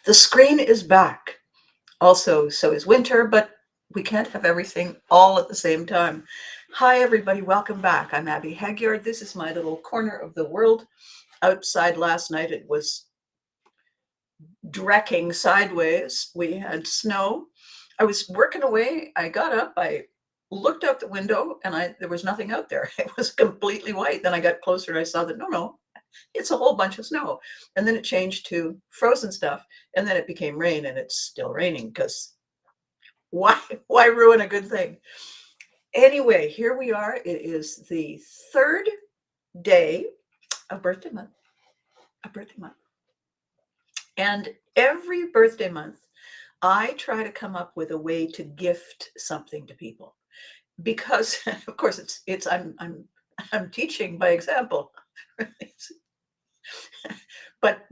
The screen is back. Also, so is winter, but we can't have everything all at the same time. Hi, everybody. Welcome back. I'm Abby Hagyard. This is my little corner of the world. Outside last night, it was drecking sideways. We had snow. I was working away. I got up. I looked out the window and there was nothing out there. It was completely white. Then I got closer and I saw that no, it's a whole bunch of snow. And then it changed to frozen stuff. And then it became rain, and it's still raining because why why ruin a good thing? Anyway, here we are. It is the third day of birthday month. A birthday month. And every birthday month, I try to come up with a way to gift something to people because, of course, it's I'm teaching by example.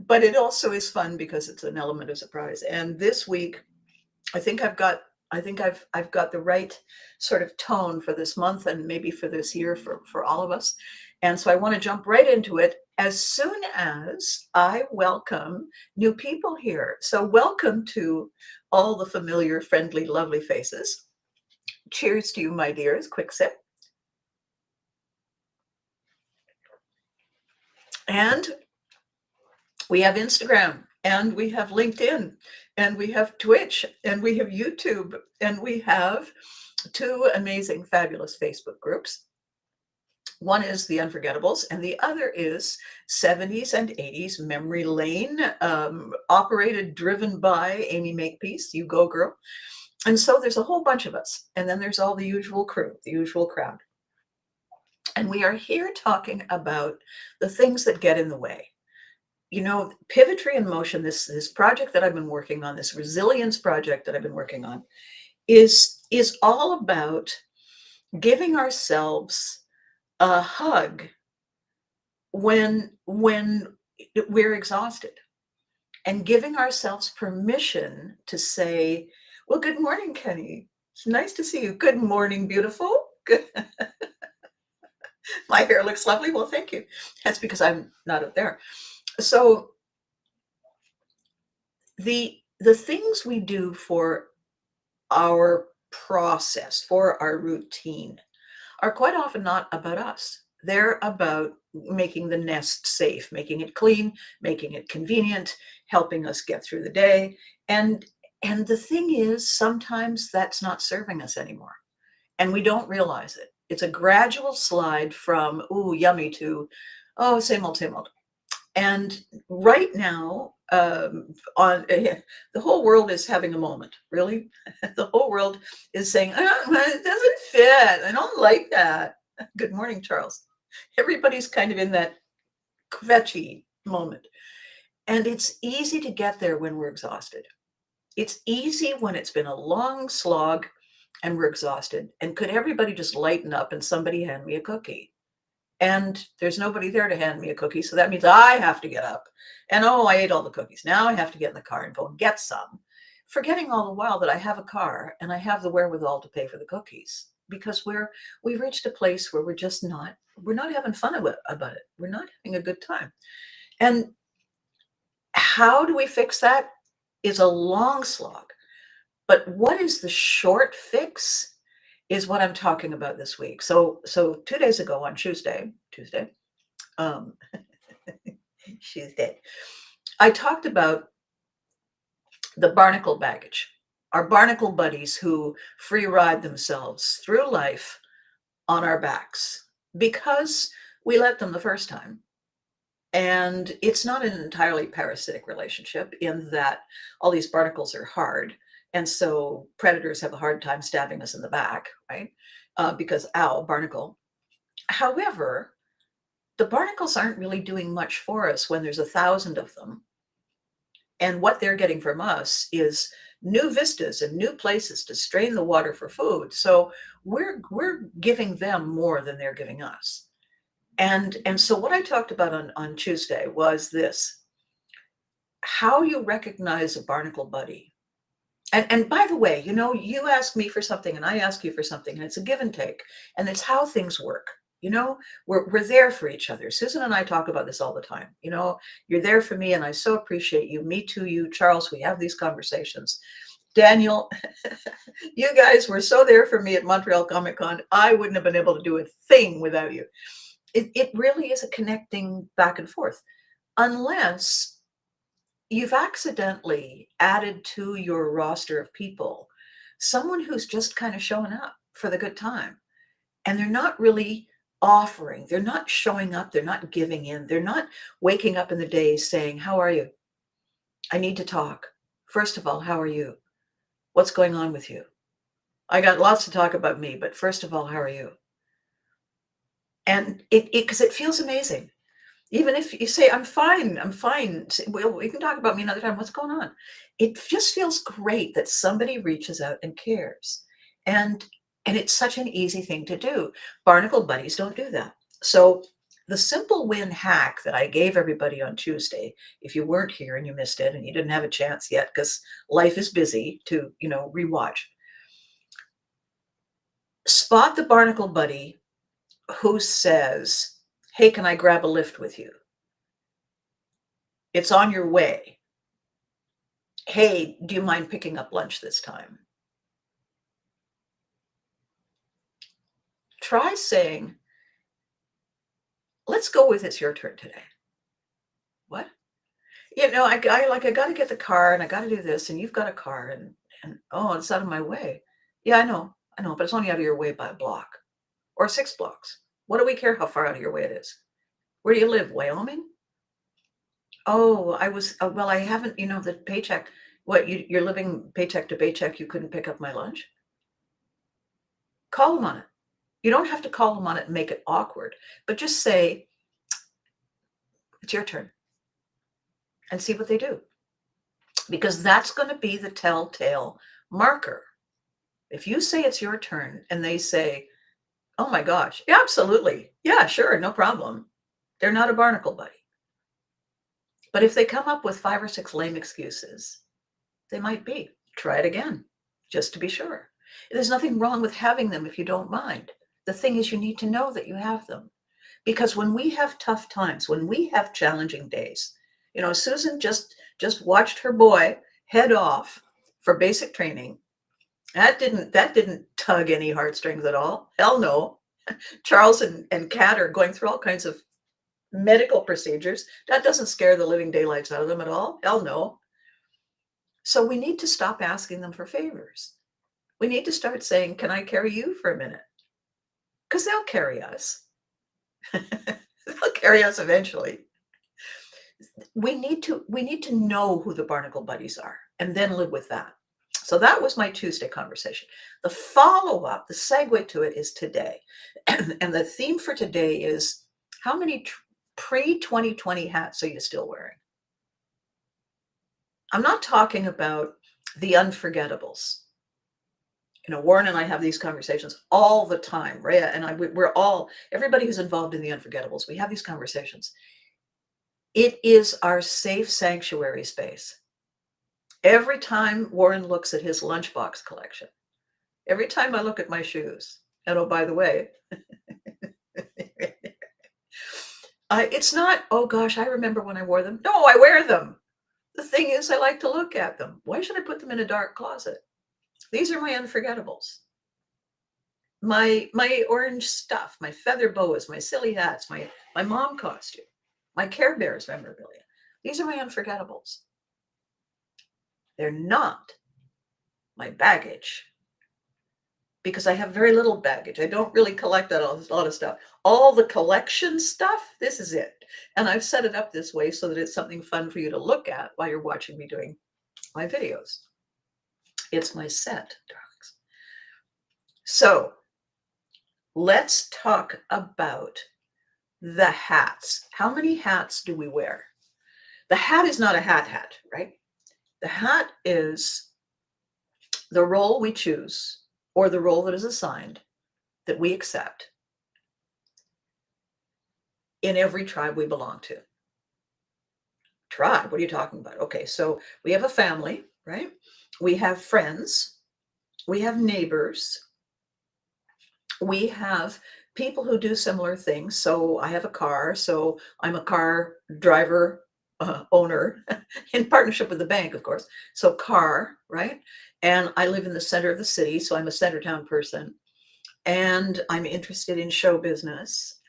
But it also is fun because it's an element of surprise. And this week, I think I've got the right sort of tone for this month and maybe for this year for all of us. And so I want to jump right into it as soon as I welcome new people here. So welcome to all the familiar, friendly, lovely faces. Cheers to you, my dears. Quick sip. And we have Instagram, and we have LinkedIn, and we have Twitch, and we have YouTube, and we have two amazing, fabulous Facebook groups. One is The Unforgettables, and the other is 70s and 80s Memory Lane, operated, driven by Amy Makepeace. You go, girl. And so there's a whole bunch of us. And then there's all the usual crew, the usual crowd. And we are here talking about the things that get in the way. You know, Pivotry in Motion, this project that I've been working on, this resilience project that I've been working on, is all about giving ourselves a hug when we're exhausted, and giving ourselves permission to say, well, good morning, Kenny. It's nice to see you. Good morning, beautiful. Good. My hair looks lovely. Well, thank you. That's because I'm not up there. So the things we do for our process, for our routine, are quite often not about us. They're about making the nest safe, making it clean, making it convenient, helping us get through the day. And the thing is, sometimes that's not serving us anymore, and we don't realize it. It's a gradual slide from ooh yummy to oh same old same old. And right now, the whole world is having a moment. Really, the whole world is saying, "It doesn't fit. I don't like that." Good morning, Charles. Everybody's kind of in that kvetchy moment, and it's easy to get there when we're exhausted. It's easy when it's been a long slog and we're exhausted. And could everybody just lighten up and somebody hand me a cookie? And there's nobody there to hand me a cookie. So that means I have to get up. And oh, I ate all the cookies. Now I have to get in the car and go and get some, forgetting all the while that I have a car and I have the wherewithal to pay for the cookies, because we've reached a place where we're not having fun about it. We're not having a good time. And how do we fix that is a long slog. But what is the short fix is what I'm talking about this week. So 2 days ago on Tuesday, um, Tuesday, I talked about the barnacle baggage, our barnacle buddies who free ride themselves through life on our backs because we let them the first time. And it's not an entirely parasitic relationship in that all these barnacles are hard. And so predators have a hard time stabbing us in the back, right? Because, ow, barnacle. However, the barnacles aren't really doing much for us when there's 1,000 of them. And what they're getting from us is new vistas and new places to strain the water for food. So we're giving them more than they're giving us. And so what I talked about on Tuesday was this: how you recognize a barnacle buddy. And by the way, you know, you ask me for something and I ask you for something, and it's a give and take, and it's how things work. You know, we're there for each other. Susan and I talk about this all the time. You know, you're there for me, and I so appreciate you. Me too, you, Charles. We have these conversations. Daniel, you guys were so there for me at Montreal Comic Con. I wouldn't have been able to do a thing without you. It really is a connecting back and forth, unless you've accidentally added to your roster of people someone who's just kind of showing up for the good time, and they're not really offering, they're not showing up, they're not giving in, they're not waking up in the day saying, how are you? I need to talk. First of all, how are you? What's going on with you? I got lots to talk about me, but first of all, how are you? And because it feels amazing. Even if you say, I'm fine. Well, we can talk about me another time. What's going on? It just feels great that somebody reaches out and cares. And it's such an easy thing to do. Barnacle buddies don't do that. So the simple win hack that I gave everybody on Tuesday, if you weren't here and you missed it and you didn't have a chance yet because life is busy to, rewatch, spot the barnacle buddy who says, hey, can I grab a lift with you? It's on your way. Hey, do you mind picking up lunch this time? Try saying, let's go with it's your turn today. What? I got to get the car and I got to do this and you've got a car and oh, it's out of my way. Yeah, I know, but it's only out of your way by a block or 6 blocks. What do we care how far out of your way it is? Where do you live? Wyoming? Oh, well, I haven't, the paycheck. What, you're living paycheck to paycheck. You couldn't pick up my lunch? Call them on it. You don't have to call them on it and make it awkward, but just say, it's your turn, and see what they do. Because that's going to be the telltale marker. If you say it's your turn and they say, oh my gosh, yeah, absolutely. Yeah, sure, no problem. They're not a barnacle buddy. But if they come up with 5 or 6 lame excuses, they might be. Try it again, just to be sure. There's nothing wrong with having them if you don't mind. The thing is, you need to know that you have them. Because when we have tough times, when we have challenging days, Susan just watched her boy head off for basic training. That didn't tug any heartstrings at all. Hell no. Charles and Kat are going through all kinds of medical procedures. That doesn't scare the living daylights out of them at all. Hell no. So we need to stop asking them for favors. We need to start saying, can I carry you for a minute? Because they'll carry us. They'll carry us eventually. We need to know who the barnacle buddies are and then live with that. So that was my Tuesday conversation. The follow-up, the segue to it is today. And the theme for today is, how many pre-2020 hats are you still wearing? I'm not talking about the unforgettables. Warren and I have these conversations all the time. Rhea and I, everybody who's involved in the unforgettables, we have these conversations. It is our safe sanctuary space. Every time Warren looks at his lunchbox collection, every time I look at my shoes, and oh, by the way, it's not, oh gosh, I remember when I wore them. No, I wear them. The thing is, I like to look at them. Why should I put them in a dark closet? These are my unforgettables. My orange stuff, my feather boas, my silly hats, my mom costume, my Care Bears memorabilia. These are my unforgettables. They're not my baggage, because I have very little baggage. I don't really collect a lot of stuff. All the collection stuff, this is it. And I've set it up this way so that it's something fun for you to look at while you're watching me doing my videos. It's my set, darlings. So let's talk about the hats. How many hats do we wear? The hat is not a hat, right? The hat is the role we choose, or the role that is assigned, that we accept in every tribe we belong to. Tribe? What are you talking about? Okay, so we have a family, right? We have friends. We have neighbors. We have people who do similar things. So I have a car, so I'm a car driver owner in partnership with the bank, of course. So car, right? And I live in the center of the city, so I'm a center town person. And I'm interested in show business.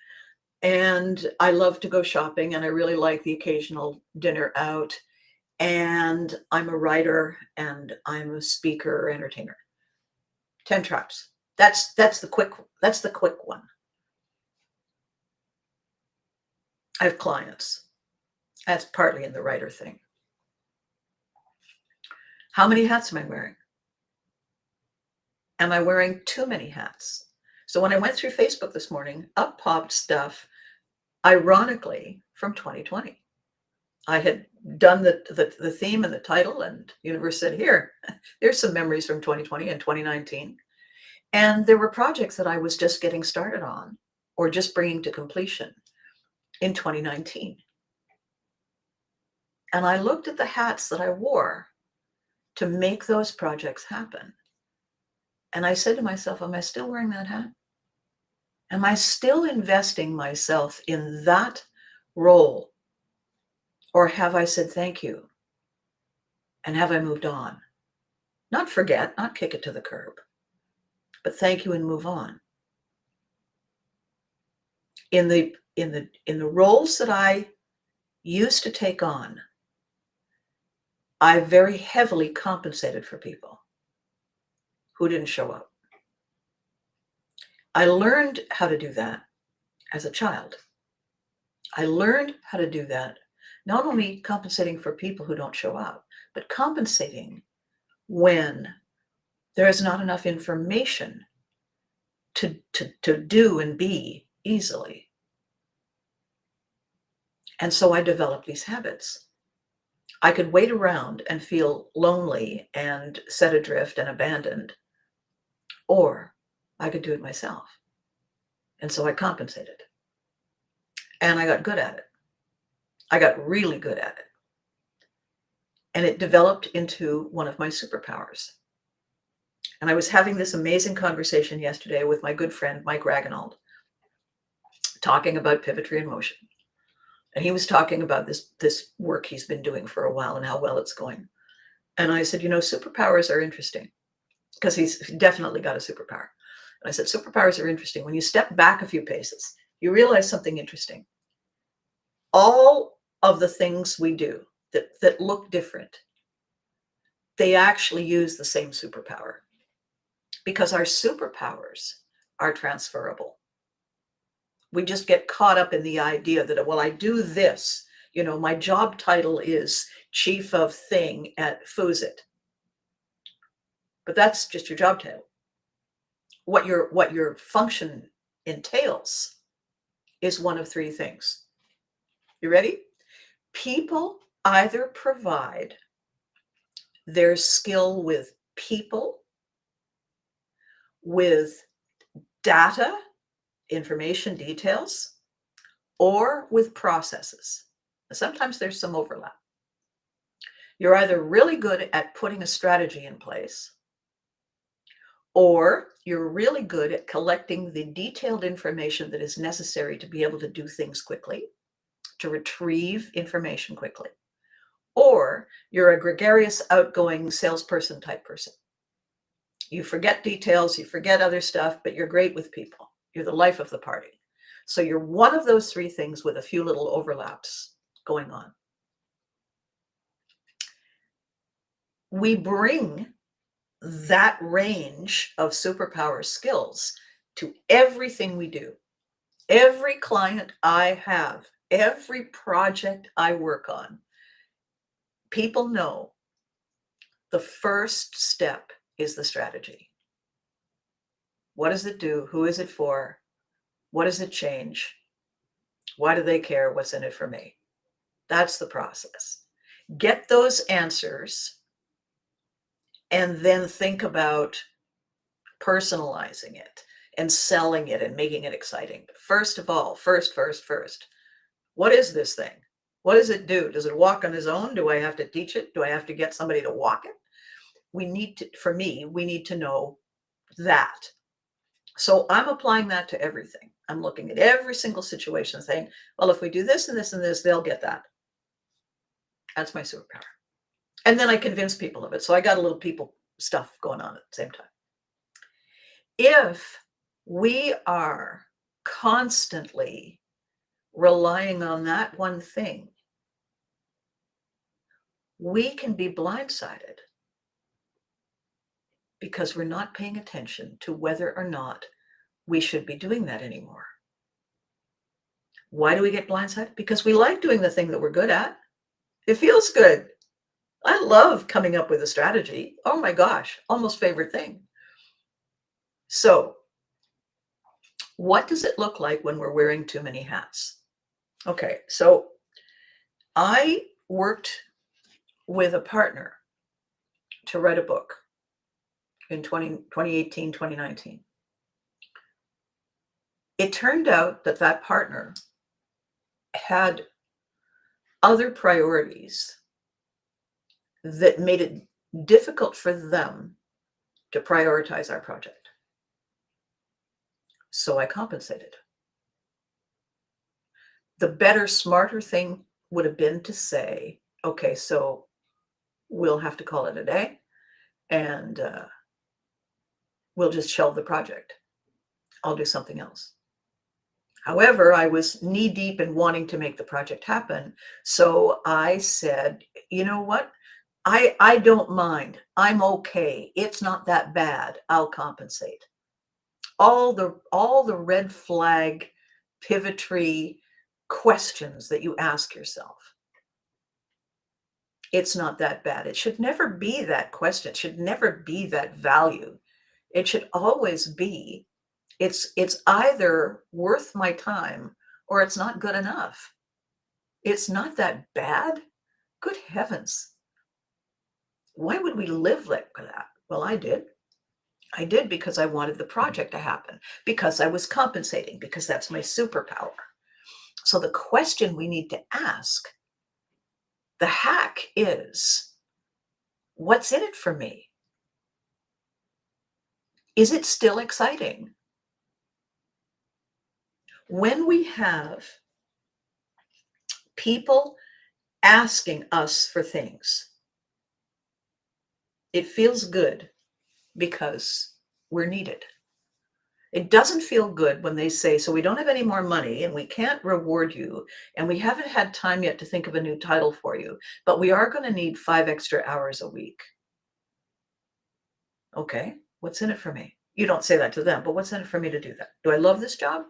And I love to go shopping, and I really like the occasional dinner out. And I'm a writer, and I'm a speaker, entertainer. 10 traps. That's the quick one. I have clients. That's partly in the writer thing. How many hats am I wearing? Am I wearing too many hats? So when I went through Facebook this morning, up popped stuff, ironically, from 2020. I had done the theme and the title, and the universe said, here, here's some memories from 2020 and 2019. And there were projects that I was just getting started on or just bringing to completion in 2019. And I looked at the hats that I wore to make those projects happen. And I said to myself, am I still wearing that hat? Am I still investing myself in that role? Or have I said thank you? And have I moved on? Not forget, not kick it to the curb, but thank you and move on. In the roles that I used to take on, I very heavily compensated for people who didn't show up. I learned how to do that as a child. I learned how to do that, not only compensating for people who don't show up, but compensating when there is not enough information to do and be easily. And so I developed these habits. I could wait around and feel lonely and set adrift and abandoned, or I could do it myself. And so I compensated. And I got good at it. I got really good at it. And it developed into one of my superpowers. And I was having this amazing conversation yesterday with my good friend, Mike Ragnald, talking about Pivotry in motion. And he was talking about this work he's been doing for a while and how well it's going. And I said, superpowers are interesting, because he's definitely got a superpower. And I said, superpowers are interesting. When you step back a few paces, you realize something interesting. All of the things we do that look different, they actually use the same superpower, because our superpowers are transferable. We just get caught up in the idea that, well, I do this. My job title is chief of thing at Fuzit. But that's just your job title. What your function entails is one of three things. You ready? People either provide their skill with people, with data, information, details, or with processes. Sometimes there's some overlap. You're either really good at putting a strategy in place, or you're really good at collecting the detailed information that is necessary to be able to do things quickly, to retrieve information quickly, or you're a gregarious, outgoing salesperson type person. You forget details, you forget other stuff, but you're great with people. You're the life of the party. So you're one of those three things with a few little overlaps going on. We bring that range of superpower skills to everything we do. Every client I have, every project I work on, people know the first step is the strategy. What does it do? Who is it for? What does it change? Why do they care? What's in it for me? That's the process. Get those answers and then think about personalizing it and selling it and making it exciting. But first of all, first, what is this thing? What does it do? Does it walk on its own? Do I have to teach it? Do I have to get somebody to walk it? We need to know that. So I'm applying that to everything. I'm looking at every single situation saying, well, if we do this and this and this, they'll get that. That's my superpower. And then I convince people of it. So I got a little people stuff going on at the same time. If we are constantly relying on that one thing, we can be blindsided because we're not paying attention to whether or not we should be doing that anymore. Why do we get blindsided? Because we like doing the thing that we're good at. It feels good. I love coming up with a strategy. Oh my gosh, almost favorite thing. So, what does it look like when we're wearing too many hats? Okay, so I worked with a partner to write a book in 2018, 2019. It turned out that that partner had other priorities that made it difficult for them to prioritize our project. So I compensated. The better, smarter thing would have been to say, okay, so we'll have to call it a day and we'll just shelve the project. I'll do something else. However, I was knee deep in wanting to make the project happen. So I said, you know what? I don't mind. I'm okay. It's not that bad. I'll compensate. All the red flag Pivotry questions that you ask yourself. It's not that bad. It should never be that question. It should never be that value. It should always be, it's either worth my time or it's not good enough. It's not that bad. Good heavens. Why would we live like that? Well, I did. I did because I wanted the project to happen, because I was compensating, because that's my superpower. So the question we need to ask, the hack is, what's in it for me? Is it still exciting? When we have people asking us for things, it feels good because we're needed. It doesn't feel good when they say, so we don't have any more money and we can't reward you and we haven't had time yet to think of a new title for you, but we are going to need 5 extra hours a week. Okay, what's in it for me? You don't say that to them, but what's in it for me to do that? Do I love this job?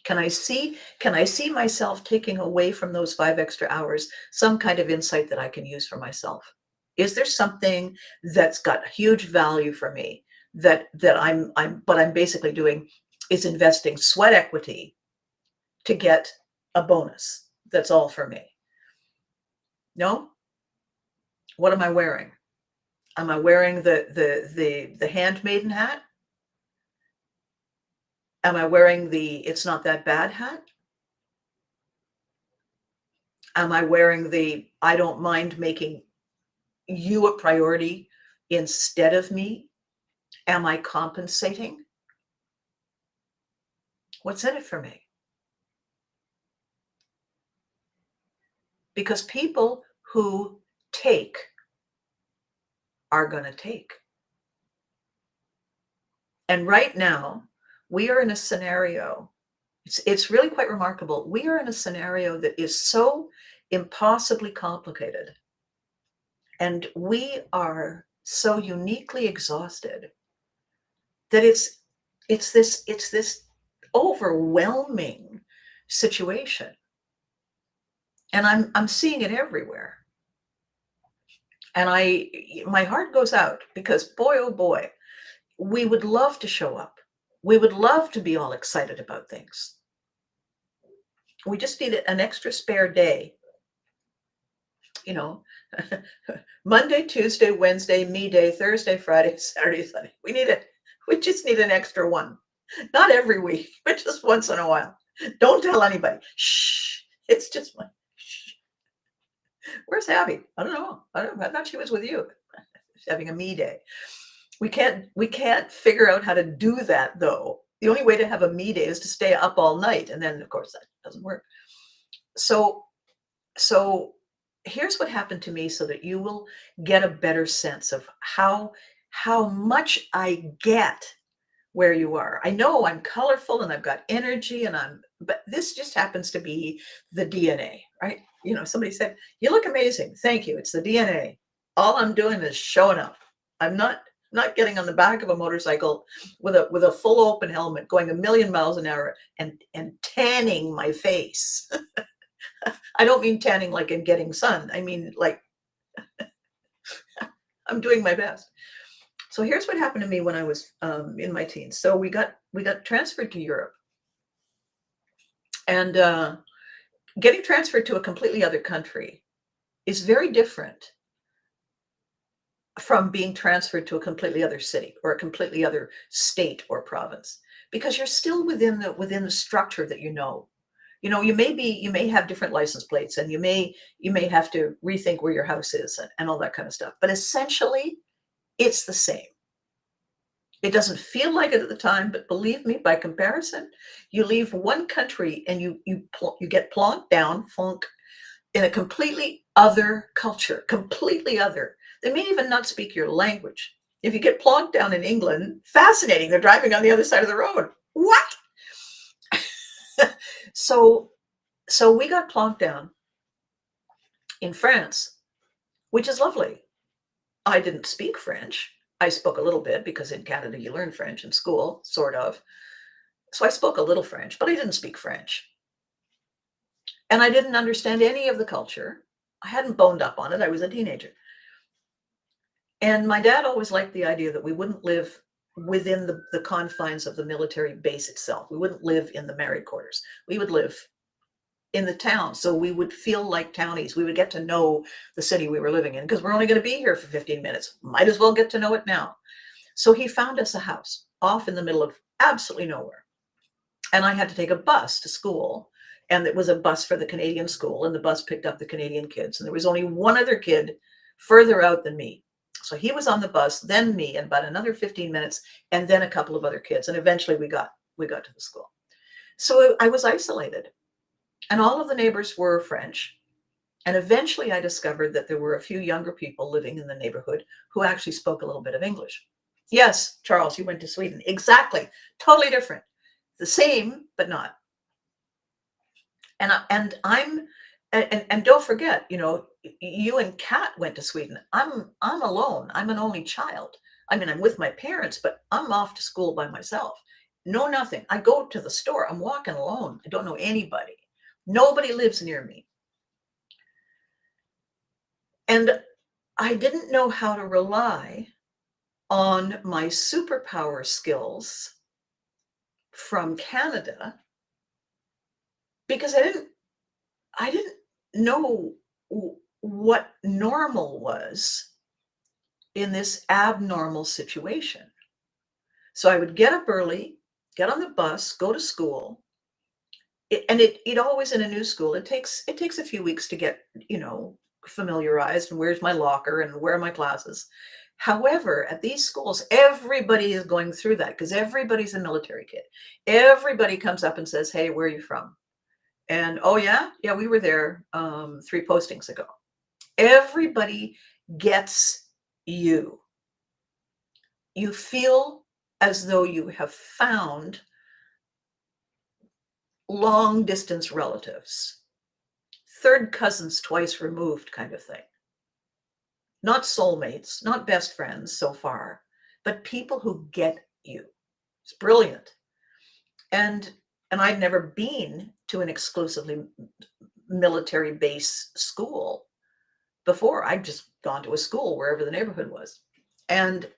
Can I see myself taking away from those 5 extra hours some kind of insight that I can use for myself? Is there something that's got huge value for me that I'm basically doing is investing sweat equity to get a bonus that's all for me? No? What am I wearing? Am I wearing the handmaiden hat? Am I wearing the it's not that bad hat? Am I wearing the I don't mind making you a priority instead of me? Am I compensating? What's in it for me? Because people who take are going to take. And right now, we are in a scenario, it's really quite remarkable. We are in a scenario that is so impossibly complicated. And we are so uniquely exhausted that it's this overwhelming situation. And I'm seeing it everywhere. And my heart goes out because boy, oh boy, we would love to show up. We would love to be all excited about things. We just need an extra spare day. You know, Monday, Tuesday, Wednesday, me day, Thursday, Friday, Saturday, Sunday. We need it. We just need an extra one. Not every week, but just once in a while. Don't tell anybody. Shh. It's just my shh. Where's Abby? I don't know. I thought she was with you. She's having a me day. We can't figure out how to do that though The only way to have a me day is to stay up all night. And then, of course, that doesn't work. So, so here's what happened to me so that you will get a better sense of how much I get where you are. I know I'm colorful and I've got energy but this just happens to be the DNA, right? Somebody said, "You look amazing." Thank you. It's the DNA. All I'm doing is showing up. I'm not getting on the back of a motorcycle with a full open helmet going a million miles an hour and tanning my face. I don't mean tanning like in getting sun. I mean like I'm doing my best. So here's what happened to me when I was in my teens. So we got transferred to Europe, and getting transferred to a completely other country is very different from being transferred to a completely other city or a completely other state or province, because you're still within the structure that you may have different license plates, and you may have to rethink where your house is and all that kind of stuff, but essentially it's the same. It doesn't feel like it at the time, but believe me, by comparison, you leave one country and you get plonked down, funk, in a completely other culture, completely other. They may even not speak your language. If you get plonked down in England, fascinating. They're driving on the other side of the road. What? So, so we got plonked down in France, which is lovely. I didn't speak French. I spoke a little bit because in Canada you learn French in school, sort of. So I spoke a little French, but I didn't speak French. And I didn't understand any of the culture. I hadn't boned up on it. I was a teenager. And my dad always liked the idea that we wouldn't live within the confines of the military base itself. We wouldn't live in the married quarters. We would live in the town. So we would feel like townies. We would get to know the city we were living in because we're only going to be here for 15 minutes. Might as well get to know it now. So he found us a house off in the middle of absolutely nowhere. And I had to take a bus to school. And it was a bus for the Canadian school. And the bus picked up the Canadian kids. And there was only one other kid further out than me. So he was on the bus, then me, and about another 15 minutes, and then a couple of other kids. And eventually we got to the school. So I was isolated. And all of the neighbors were French. And eventually I discovered that there were a few younger people living in the neighborhood who actually spoke a little bit of English. Yes, Charles, you went to Sweden. Exactly. Totally different. The same, but not. And don't forget, you and Kat went to Sweden. I'm alone. I'm an only child. I mean, I'm with my parents, but I'm off to school by myself. No, nothing. I go to the store. I'm walking alone. I don't know anybody. Nobody lives near me. And I didn't know how to rely on my superpower skills from Canada because I didn't know what normal was in this abnormal situation. So I would get up early, get on the bus, go to school. It always in a new school, it takes a few weeks to get, familiarized and where's my locker and where are my classes. However, at these schools, everybody is going through that because everybody's a military kid. Everybody comes up and says, "Hey, where are you from?" And, "Oh, yeah, we were there 3 postings ago." Everybody gets you. You feel as though you have found long distance relatives, third cousins twice removed kind of thing. Not soulmates, not best friends so far, but people who get you. It's brilliant. And I'd never been to an exclusively military base school before. I'd just gone to a school wherever the neighborhood was. And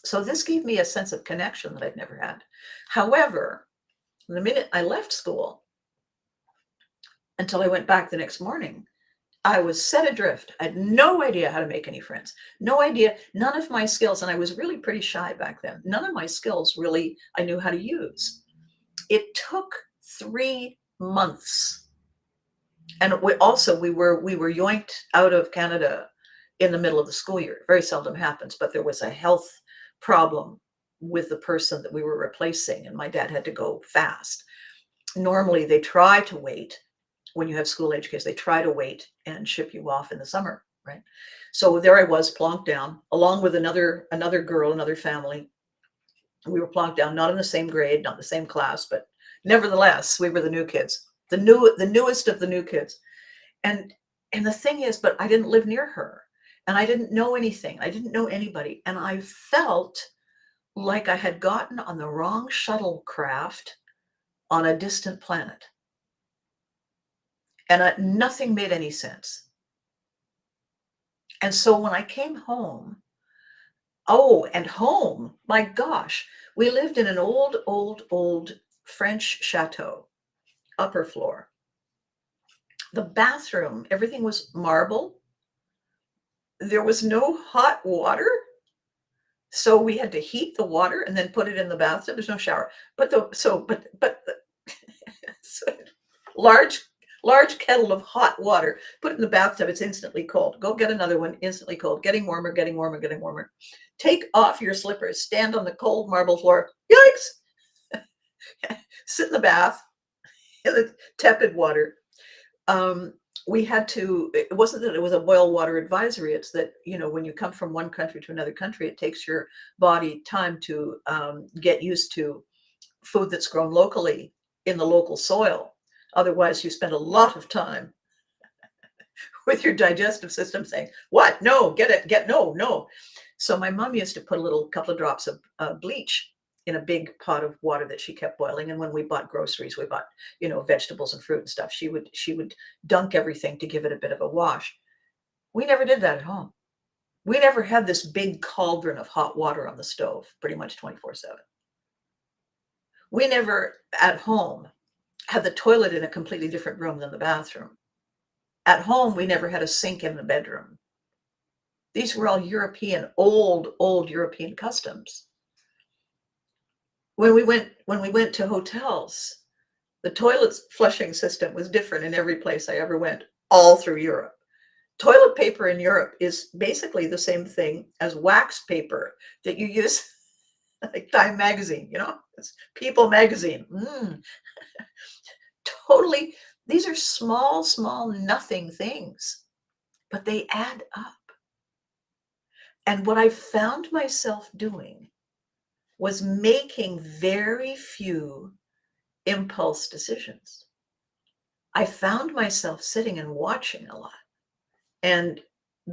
so this gave me a sense of connection that I'd never had. However, the minute I left school, until I went back the next morning, I was set adrift. I had no idea how to make any friends. No idea. None of my skills, and I was really pretty shy back then. None of my skills really I knew how to use. It took 3 months. And we were yoinked out of Canada in the middle of the school year. Very seldom happens, but there was a health problem with the person that we were replacing, and my dad had to go fast. Normally, they try to wait when you have school-age kids. They try to wait and ship you off in the summer, right? So there I was, plonked down, along with another girl, another family. We were plonked down, not in the same grade, not the same class, but nevertheless, we were the new kids, the newest of the new kids. And the thing is, but I didn't live near her, and I didn't know anything. I didn't know anybody, and I felt like I had gotten on the wrong shuttlecraft on a distant planet, and nothing made any sense. And so when I came home, oh, and home, my gosh, we lived in an old French chateau, upper floor. The bathroom, everything was marble. There was no hot water. So we had to heat the water and then put it in the bathtub. There's no shower. So large kettle of hot water, put it in the bathtub, it's instantly cold. Go get another one, instantly cold, getting warmer, getting warmer, getting warmer. Take off your slippers, stand on the cold marble floor. Yikes! Sit in the bath in the tepid water. We had to, it wasn't that it was a boil water advisory, it's that, when you come from one country to another country, it takes your body time to get used to food that's grown locally in the local soil. Otherwise, you spend a lot of time with your digestive system saying, what? No, get it, no. So my mom used to put a couple of drops of bleach in a big pot of water that she kept boiling. And when we bought groceries, we bought, vegetables and fruit and stuff. She would dunk everything to give it a bit of a wash. We never did that at home. We never had this big cauldron of hot water on the stove, pretty much 24/7. We never, at home, had the toilet in a completely different room than the bathroom. At home, we never had a sink in the bedroom. These were all European, old European customs. When we went to hotels, the toilet flushing system was different in every place I ever went, all through Europe. Toilet paper in Europe is basically the same thing as wax paper that you use, like Time magazine, it's People magazine. Totally, these are small, nothing things, but they add up. And what I found myself doing was making very few impulse decisions. I found myself sitting and watching a lot and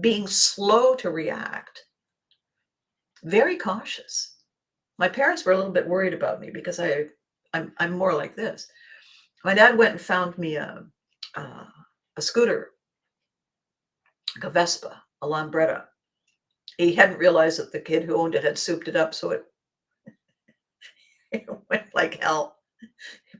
being slow to react, very cautious. My parents were a little bit worried about me because I'm more like this. My dad went and found me a scooter, like a Vespa, a Lambretta. He hadn't realized that the kid who owned it had souped it up, so it went like hell.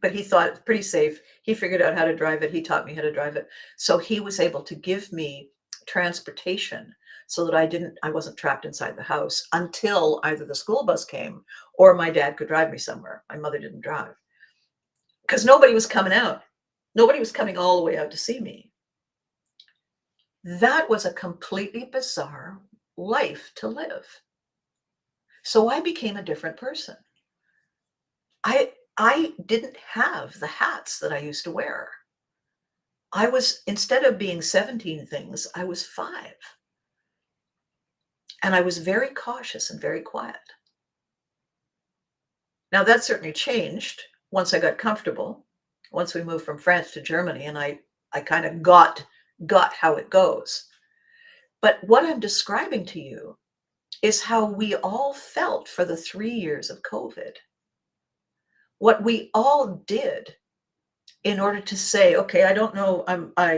But he thought it's pretty safe. He figured out how to drive it. He taught me how to drive it. So he was able to give me transportation so that I wasn't trapped inside the house until either the school bus came or my dad could drive me somewhere. My mother didn't drive because nobody was coming out. Nobody was coming all the way out to see me. That was a completely bizarre life to live. So I became a different person. I didn't have the hats that I used to wear. Instead of being 17 things, I was 5. And I was very cautious and very quiet. Now that certainly changed once I got comfortable, once we moved from France to Germany, and I kind of got how it goes. But what I'm describing to you is how we all felt for the 3 years of COVID. What we all did in order to say, okay, I don't know,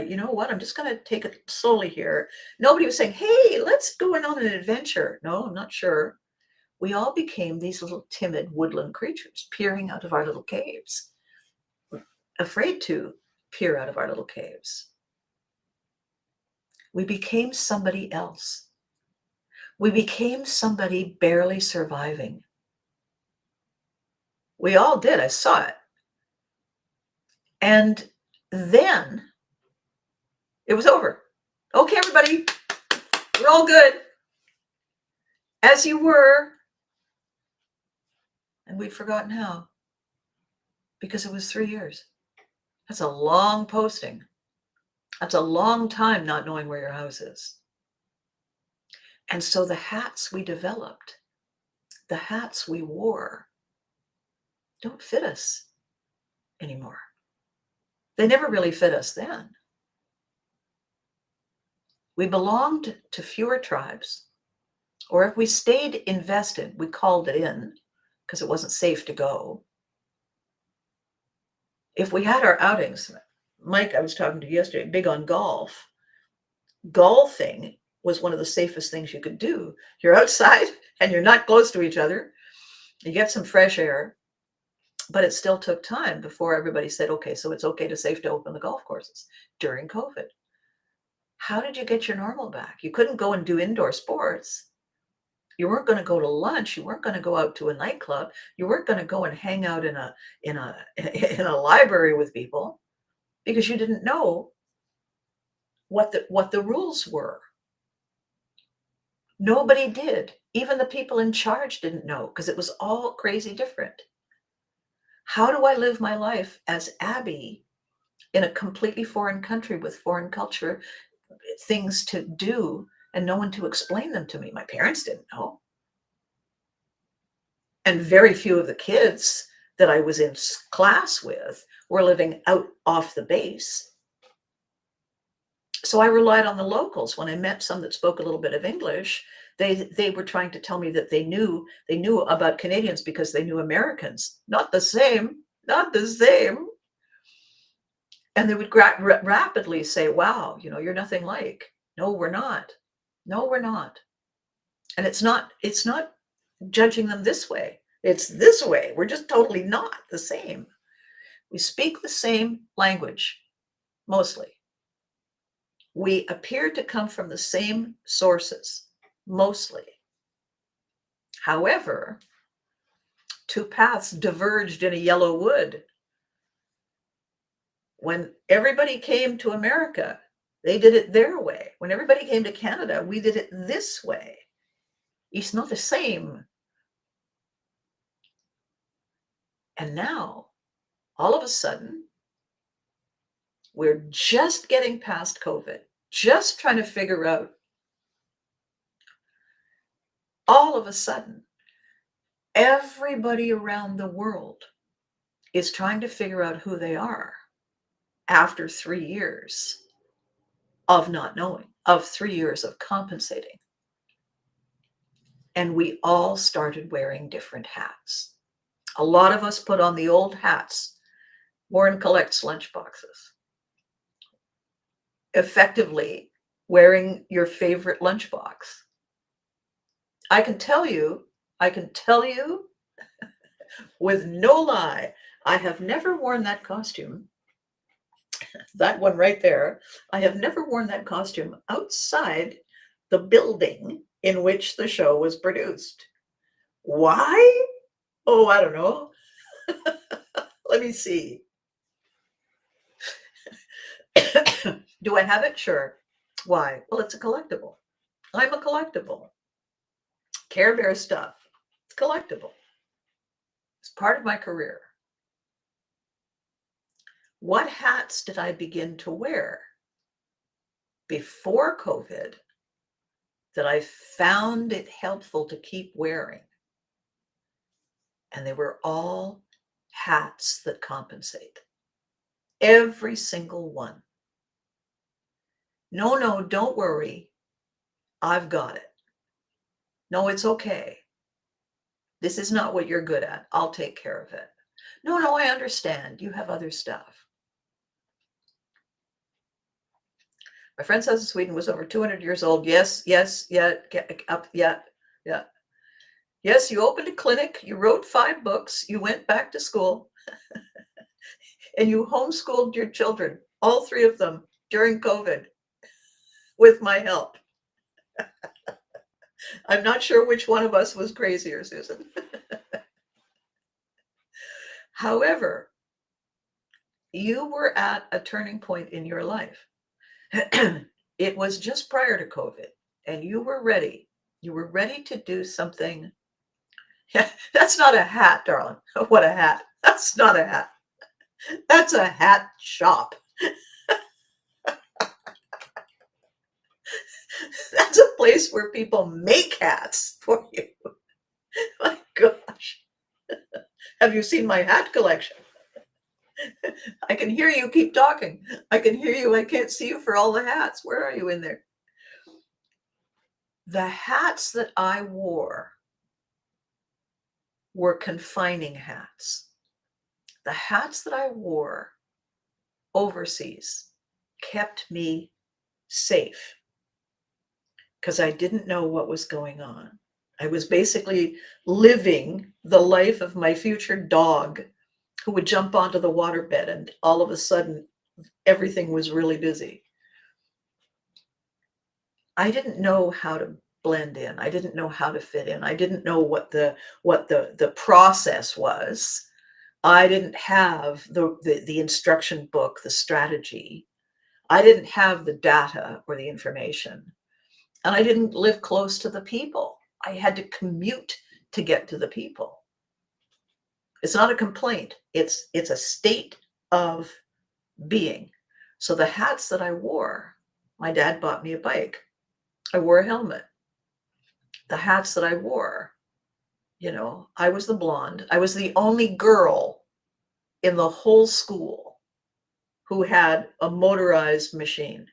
you know what, I'm just going to take it slowly here. Nobody was saying, hey, let's go on an adventure. No, I'm not sure. We all became these little timid woodland creatures peering out of our little caves, afraid to peer out of our little caves. We became somebody else. We became somebody barely surviving. We all did. I saw it. And then it was over. Okay, everybody, we're all good. As you were and we'd forgotten how, because it was 3 years. That's a long posting. That's a long time not knowing where your house is. And so the hats we developed, the hats we wore, don't fit us anymore. They never really fit us then. We belonged to fewer tribes, or if we stayed invested, we called it in because it wasn't safe to go. If we had our outings, Mike, I was talking to yesterday, big on golf. Golfing was one of the safest things you could do. You're outside and you're not close to each other. You get some fresh air, but it still took time before everybody said, okay, so it's okay to safe to open the golf courses during COVID. How did you get your normal back? You couldn't go and do indoor sports. You weren't going to go to lunch. You weren't going to go out to a nightclub. You weren't going to go and hang out in a library with people because you didn't know what the rules were. Nobody did. Even the people in charge didn't know because it was all crazy different. How do I live my life as Abby in a completely foreign country with foreign culture, things to do, and no one to explain them to me? My parents didn't know. And very few of the kids that I was in class with were living out off the base. So I relied on the locals. When I met some that spoke a little bit of English, they were trying to tell me that they knew about Canadians because they knew Americans. Not the same, not the same. And they would rapidly say, wow, you're nothing like. No, we're not. No, we're not. And it's not judging them this way. It's this way. We're just totally not the same. We speak the same language, mostly. We appear to come from the same sources, mostly. However, two paths diverged in a yellow wood. When everybody came to America, they did it their way. When everybody came to Canada, we did it this way. It's not the same. And now, all of a sudden, we're just getting past COVID, just trying to figure out. All of a sudden, everybody around the world is trying to figure out who they are after 3 years of not knowing, of 3 years of compensating. And we all started wearing different hats. A lot of us put on the old hats. Warren collects lunchboxes. Effectively wearing your favorite lunchbox. I can tell you with no lie, I have never worn that costume. That one right there. I have never worn that costume outside the building in which the show was produced. Why? Oh, I don't know. Let me see. Do I have it? Sure. Why? Well, it's a collectible. I'm a collectible. Care Bear stuff. It's collectible. It's part of my career. What hats did I begin to wear before COVID that I found it helpful to keep wearing? And they were all hats that compensate. Every single one. No, don't worry. I've got it. No, it's okay. This is not what you're good at. I'll take care of it. No, I understand. You have other stuff. My friend's house in Sweden was over 200 years old. Yes, yeah. Yes, you opened a clinic, you wrote 5 books, you went back to school, and you homeschooled your children, all 3 of them, during COVID, with my help. I'm not sure which one of us was crazier, Susan. However, you were at a turning point in your life. It was just prior to COVID, and you were ready. You were ready to do something Yeah, that's not a hat, darling. What a hat. That's not a hat. That's a hat shop. That's a place where people make hats for you. My gosh. Have you seen my hat collection? I can hear you keep talking. I can hear you. I can't see you for all the hats. Where are you in there? The hats that I wore were confining hats. The hats that I wore overseas kept me safe because I didn't know what was going on. I was basically living the life of my future dog who would jump onto the waterbed and all of a sudden everything was really busy. I didn't know how to blend in. I didn't know how to fit in. I didn't know what the process was. I didn't have the instruction book, the strategy. I didn't have the data or the information. And I didn't live close to the people. I had to commute to get to the people. It's not a complaint. It's a state of being. So the hats that I wore, my dad bought me a bike. I wore a helmet. The hats that I wore, I was the blonde. I was the only girl in the whole school who had a motorized machine.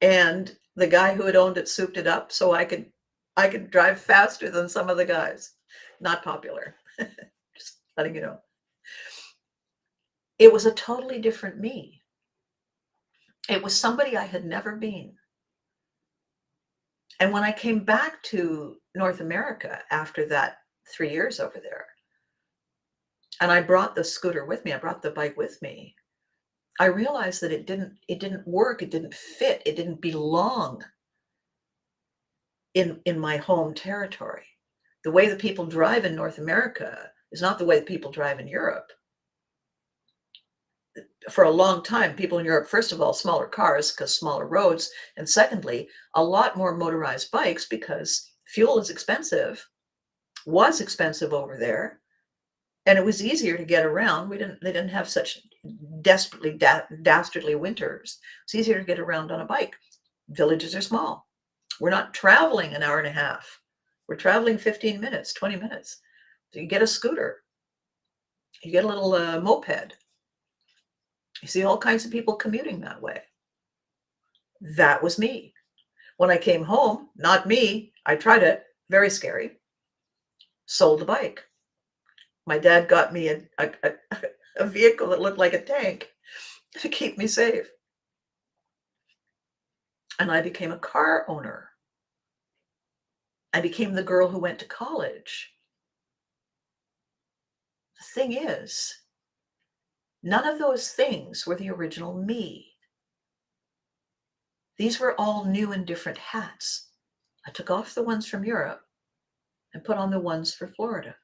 And the guy who had owned it souped it up so I could drive faster than some of the guys. Not popular. Just letting you know. It was a totally different me. It was somebody I had never been. And when I came back to North America after that 3 years over there, and I brought the scooter with me, I brought the bike with me, I realized that it didn't work, it didn't fit, it didn't belong in my home territory. The way that people drive in North America is not the way that people drive in Europe. For a long time, people in Europe, first of all, smaller cars because smaller roads, and secondly, a lot more motorized bikes because fuel is expensive, was expensive over there, and it was easier to get around. They didn't have such desperately dastardly winters. It's easier to get around on a bike. Villages are small. We're not traveling an hour and a half. We're traveling 15 minutes, 20 minutes. So you get a scooter, you get a little moped. You see all kinds of people commuting that way. That was me. When I came home, not me. I tried it. Very scary. Sold the bike. My dad got me a vehicle that looked like a tank to keep me safe. And I became a car owner. I became the girl who went to college. The thing is, none of those things were the original me. These were all new and different hats. I took off the ones from Europe and put on the ones for Florida.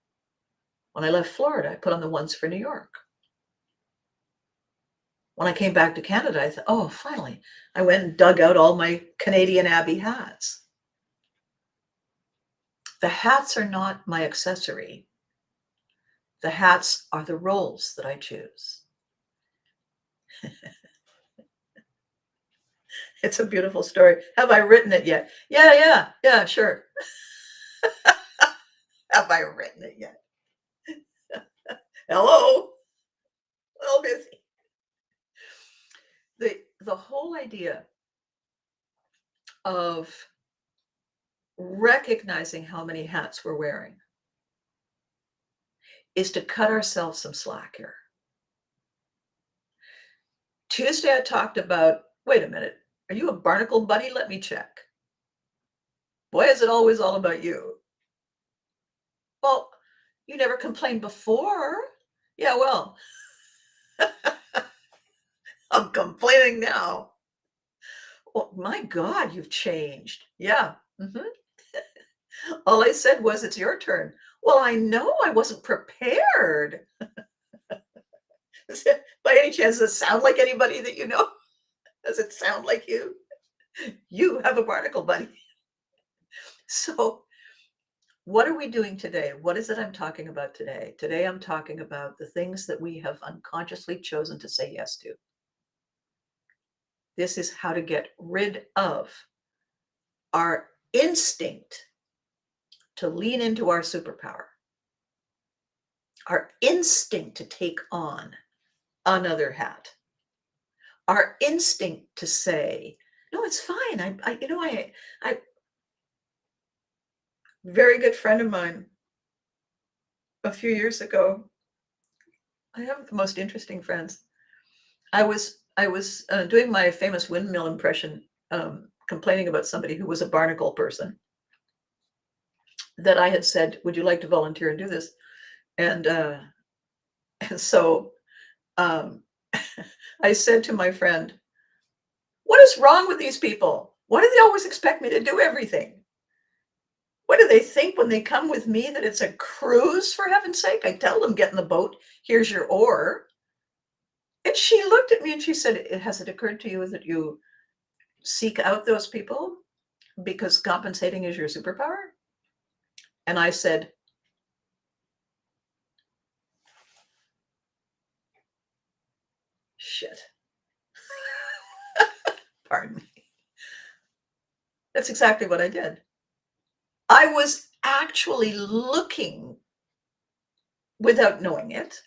When I left Florida, I put on the ones for New York. When I came back to Canada, I thought, oh, finally. I went and dug out all my Canadian Abbey hats. The hats are not my accessory. The hats are the roles that I choose. It's a beautiful story. Have I written it yet? Yeah, sure. Have I written it yet? Hello? A little busy. The whole idea of recognizing how many hats we're wearing is to cut ourselves some slack here. Tuesday, I talked about, wait a minute, are you a barnacle buddy? Let me check. Why is it always all about you? Well, you never complained before. Yeah, well, I'm complaining now. Well, my God, you've changed. Yeah. All I said was, it's your turn. Well, I know I wasn't prepared. By any chance, does it sound like anybody that you know? Does it sound like you? You have a barnacle buddy. So what are we doing today? What is it I'm talking about today? Today, I'm talking about the things that we have unconsciously chosen to say yes to. This is how to get rid of our instinct to lean into our superpower, our instinct to take on another hat, our instinct to say, no, it's fine. I, very good friend of mine a few years ago, I have the most interesting friends. I was doing my famous windmill impression, complaining about somebody who was a barnacle person. That I had said, "Would you like to volunteer and do this?" And and so um, I said to my friend, "What is wrong with these people? Why do they always expect me to do everything? What do they think when they come with me that it's a cruise? For heaven's sake!" I tell them, "Get in the boat. Here's your oar." And she looked at me and she said, "Has it occurred to you that you seek out those people because compensating is your superpower?" And I said, "Shit." Pardon me. That's exactly what I did. I was actually looking, without knowing it.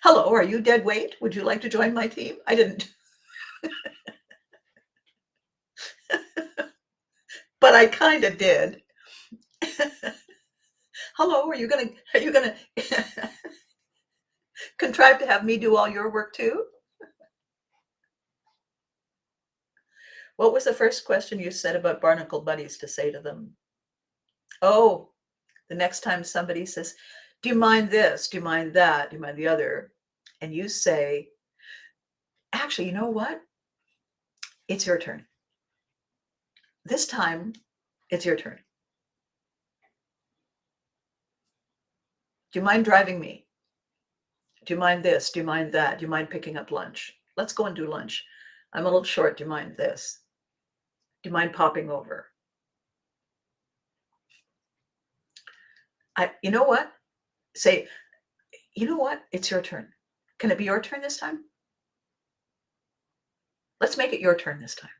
"Hello, are you dead weight? Would you like to join my team?" I didn't, but I kind of did. "Hello, are you gonna contrive to have me do all your work too?" What was the first question you said about barnacle buddies to say to them? Oh, the next time somebody says, "Do you mind this? Do you mind that? Do you mind the other?" And you say, "Actually, you know what? It's your turn. This time, it's your turn. Do you mind driving me? Do you mind this? Do you mind that? Do you mind picking up lunch? Let's go and do lunch. I'm a little short. Do you mind this? Do you mind popping over?" You know what? Say, "You know what? It's your turn. Can it be your turn this time? Let's make it your turn this time."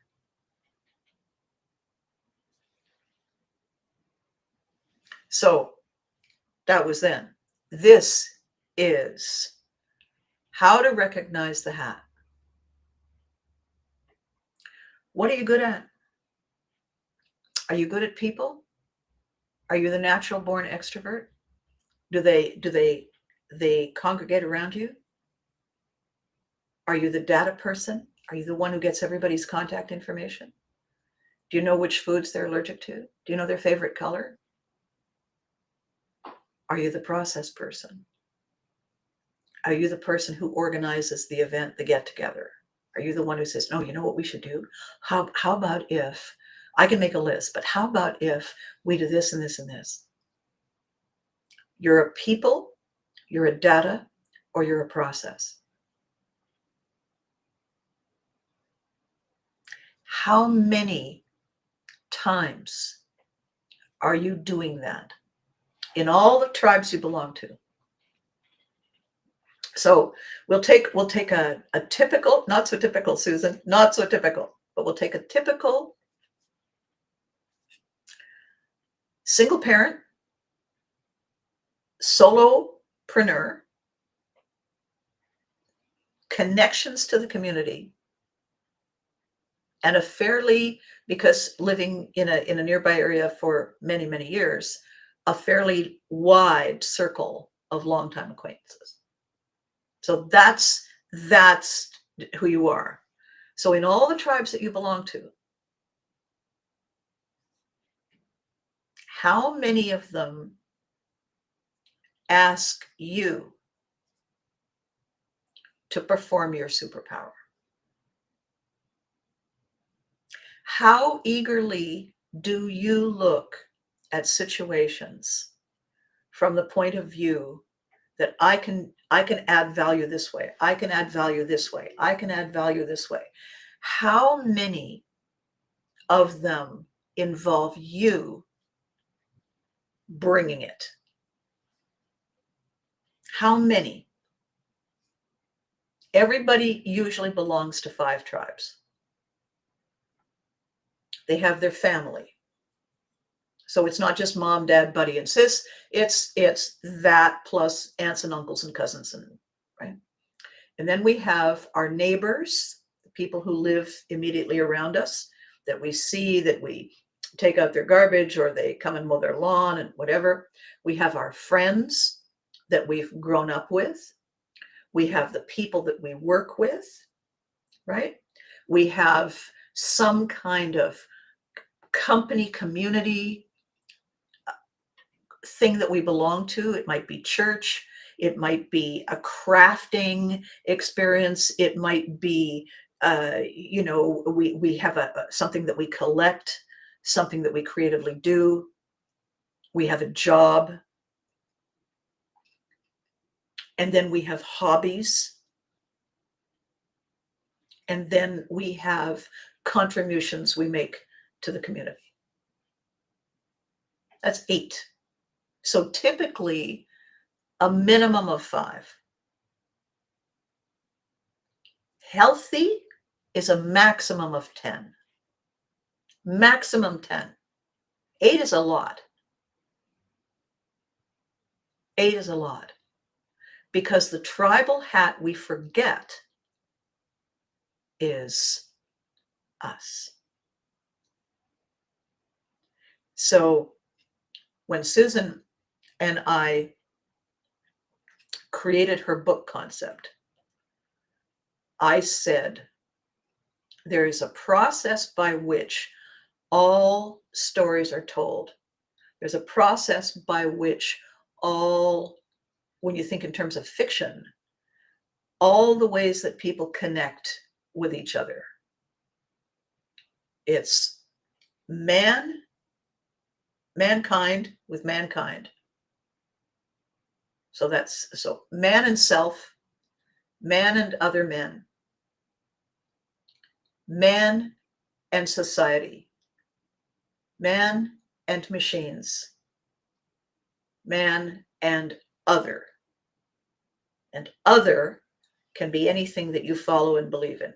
So that was then. This is how to recognize the hat. What are you good at? Are you good at people? Are you the natural born extrovert? Do they congregate around you? Are you the data person? Are you the one who gets everybody's contact information? Do you know which foods they're allergic to? Do you know their favorite color? Are you the process person? Are you the person who organizes the event, the get together? Are you the one who says, "No, you know what we should do? How about if I can make a list, but how about if we do this and this and this?" You're a people, you're a data, or you're a process. How many times are you doing that in all the tribes you belong to? So we'll take a typical, not so typical, Susan, not so typical, but we'll take a typical single parent, solopreneur, connections to the community, and a fairly, because living in a nearby area for many, many years, a fairly wide circle of longtime acquaintances. So that's who you are. So in all the tribes that you belong to, how many of them ask you to perform your superpower? How eagerly do you look at situations from the point of view that I can add value this way. I can add value this way. I can add value this way. How many of them involve you bringing it. How many? Everybody usually belongs to 5 tribes. They have their family. So it's not just mom, dad, buddy, and sis. It's that plus aunts and uncles and cousins, and right. And then we have our neighbors, the people who live immediately around us, that we see, that we take out their garbage or they come and mow their lawn and whatever. We have our friends that we've grown up with. We have the people that we work with, right? We have some kind of company, community thing that we belong to. It might be church. It might be a crafting experience. It might be, we have something that we collect, something that we creatively do. We have a job. And then we have hobbies. And then we have contributions we make to the community. That's 8. So typically a minimum of 5. Healthy is a maximum of 10. Maximum 10. 8 is a lot. 8 is a lot. Because the tribal hat we forget is us. So when Susan and I created her book concept, I said, there is a process by which all stories are told. There's a process by which when you think in terms of fiction, all the ways that people connect with each other. It's mankind with mankind. So man and self, man and other men, man and society, man and machines, man and other. And other can be anything that you follow and believe in. It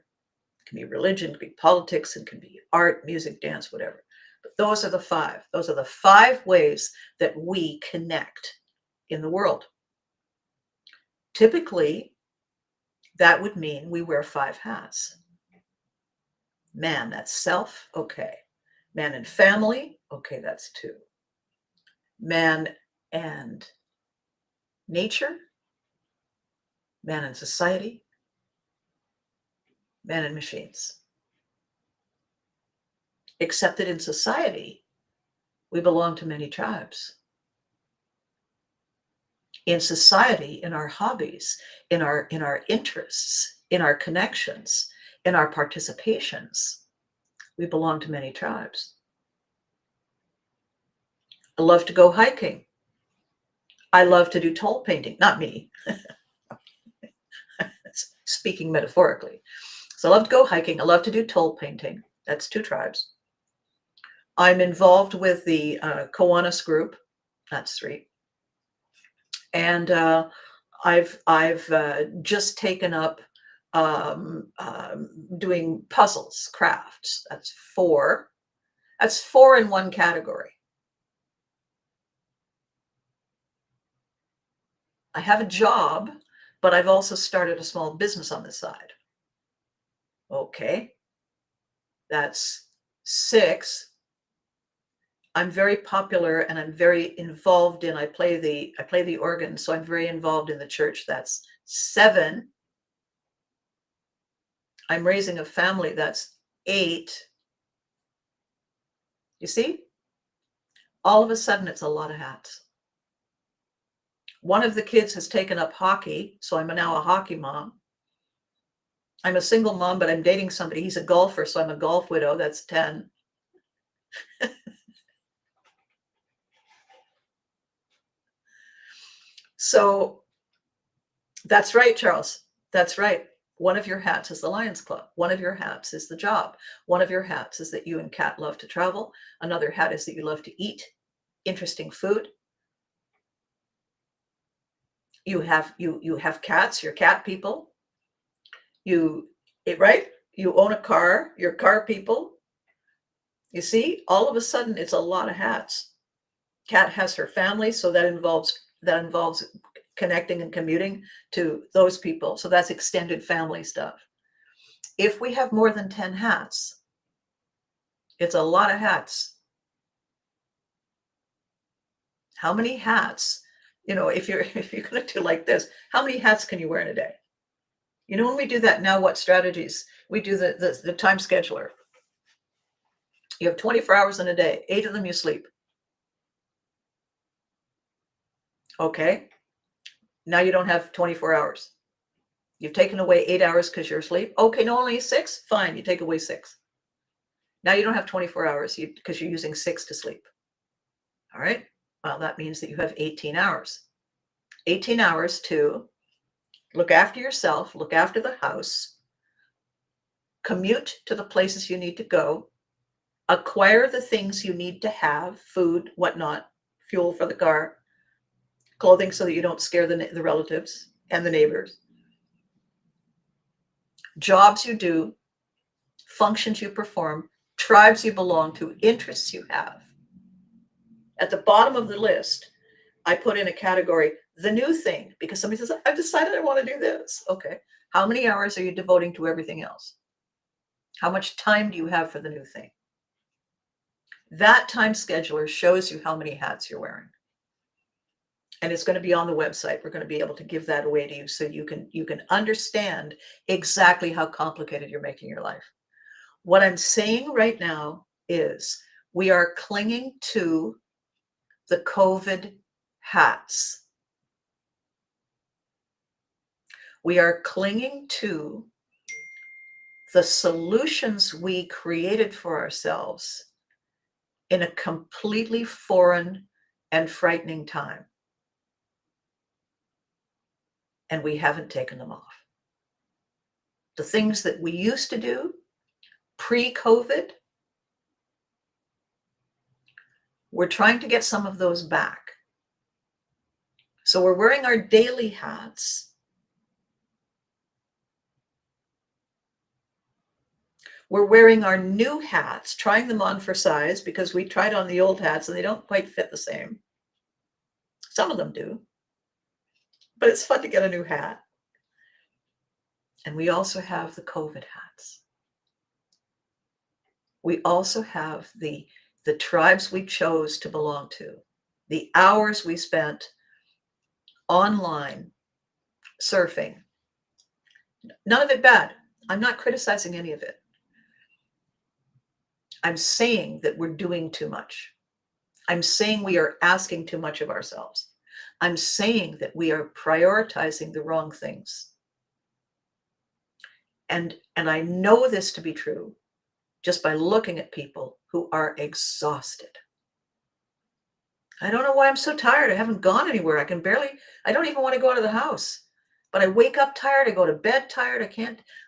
can be religion, it can be politics, it can be art, music, dance, whatever. But those are the 5. Those are the 5 ways that we connect in the world. Typically, that would mean we wear 5 hats. Man, that's self, okay. Man and family, okay, that's 2. Man and nature, man and society, man and machines. Except that in society, we belong to many tribes. In society, in our hobbies, in our interests, in our connections, in our participations, we belong to many tribes. I love to go hiking. I love to do toll painting. Not me. Speaking metaphorically. So I love to go hiking. I love to do toll painting. That's 2 tribes. I'm involved with the Kiwanis group. That's 3. And I've just taken up doing puzzles, crafts. That's 4. That's 4 in one category. I have a job, but I've also started a small business on the side. Okay. That's 6. I'm very popular and I'm very involved in, I play the organ, so I'm very involved in the church. That's 7. I'm raising a family. That's 8. You see? All of a sudden, it's a lot of hats. One of the kids has taken up hockey, so I'm now a hockey mom. I'm a single mom, but I'm dating somebody. He's a golfer, so I'm a golf widow. That's 10. So that's right, Charles. That's right. One of your hats is the Lions Club. One of your hats is the job. One of your hats is that you and Kat love to travel. Another hat is that you love to eat interesting food. You have cats, you're cat people. Right? You own a car, you're car people. You see, all of a sudden it's a lot of hats. Cat has her family, so that involves connecting and commuting to those people. So that's extended family stuff. If we have more than 10 hats, it's a lot of hats. How many hats, if you're if you're going to do like this, how many hats can you wear in a day? When we do that now, what strategies? We do the time scheduler. You have 24 hours in a day, 8 of them you sleep. Okay. Now you don't have 24 hours. You've taken away 8 hours because you're asleep. Okay, no, only 6? Fine, you take away 6. Now you don't have 24 hours because you're using 6 to sleep. All right. Well, that means that you have 18 hours. 18 hours to look after yourself, look after the house, commute to the places you need to go, acquire the things you need to have, food, whatnot, fuel for the car, clothing so that you don't scare the relatives and the neighbors, jobs you do, functions you perform, tribes you belong to, interests you have. At the bottom of the list, I put in a category, the new thing, because somebody says, I've decided I want to do this. Okay. How many hours are you devoting to everything else? How much time do you have for the new thing? That time scheduler shows you how many hats you're wearing. And it's going to be on the website. We're going to be able to give that away to you so you can understand exactly how complicated you're making your life. What I'm saying right now is we are clinging to the COVID hats. We are clinging to the solutions we created for ourselves in a completely foreign and frightening time. And we haven't taken them off. The things that we used to do pre-COVID, we're trying to get some of those back. So we're wearing our daily hats. We're wearing our new hats, trying them on for size because we tried on the old hats and they don't quite fit the same. Some of them do, but it's fun to get a new hat. And we also have the COVID hats. We also have the tribes we chose to belong to, the hours we spent online surfing. None of it bad. I'm not criticizing any of it. I'm saying that we're doing too much. I'm saying we are asking too much of ourselves. I'm saying that we are prioritizing the wrong things. And I know this to be true just by looking at people who are exhausted. I don't know why I'm so tired. I haven't gone anywhere. I don't even want to go out of the house. But I wake up tired. I go to bed tired.